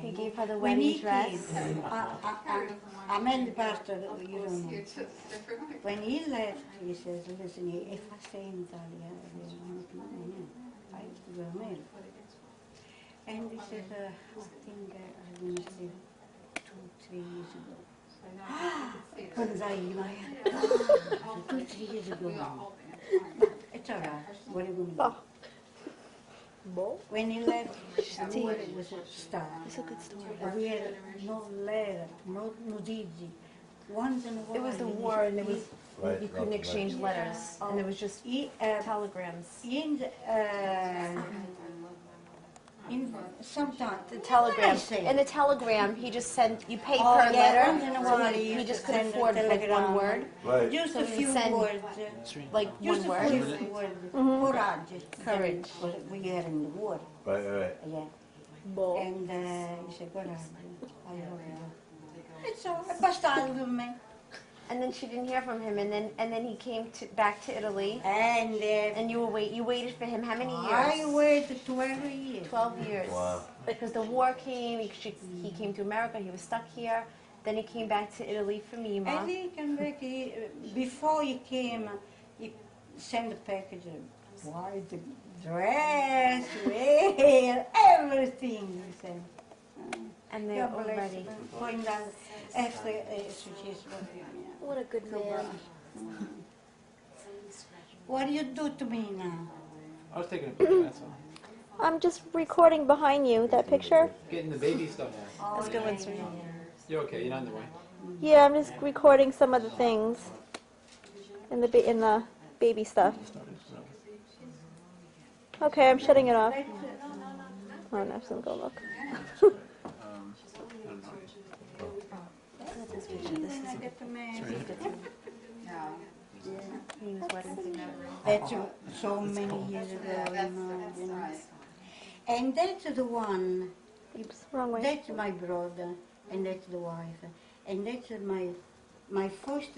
He gave her the When wedding he dress. came, I meant the pastor, you don't know. When he left, he says, listen, if I stay in Italy, I have to go to America. And he said, I think I'm going to stay 2-3 years ago. Quando saí, my God, 2-3 years ago. But it's all right. What are you going to do? When he left, the war was a start. It's a good story. We had no letter, no notizie. Once in a while. It was the war, and it was you couldn't exchange letters, and it was just telegrams. Sometimes The telegram. In the telegram, he just sent. You paid per once in a letter. while So he just could send a afford like telegram. one word. Right. Just So a he few send words. like Just one a word. few words. Courage. Courage. We were in the war. Right. Yeah. And he said, courage. I love you. It's all bastato per me. And then she didn't hear from him, and then he came back to Italy. And You waited for him how many years? I waited 12 years. 12 years. Wow. Because the war came, he came to America, he was stuck here. Then he came back to Italy for Mima. And he came back, before he came, he sent a package of white dress, veil, everything, he said. And they're all ready. Going down after successful. What a good man. What do you do to me now? I was taking a picture, that's all. I'm just recording behind you, that picture. Getting the baby stuff out. That's a good one, sweetie. You're okay, you're not in the way. Yeah, I'm just recording some of the things in the baby stuff. Okay, I'm shutting it off. Oh, no, so go look. I don't know. This picture, this is Mima's wedding thing. That's so many years ago, you know. And that's the one, Oops, wrong way. that's my brother, and that's the wife, and that's my first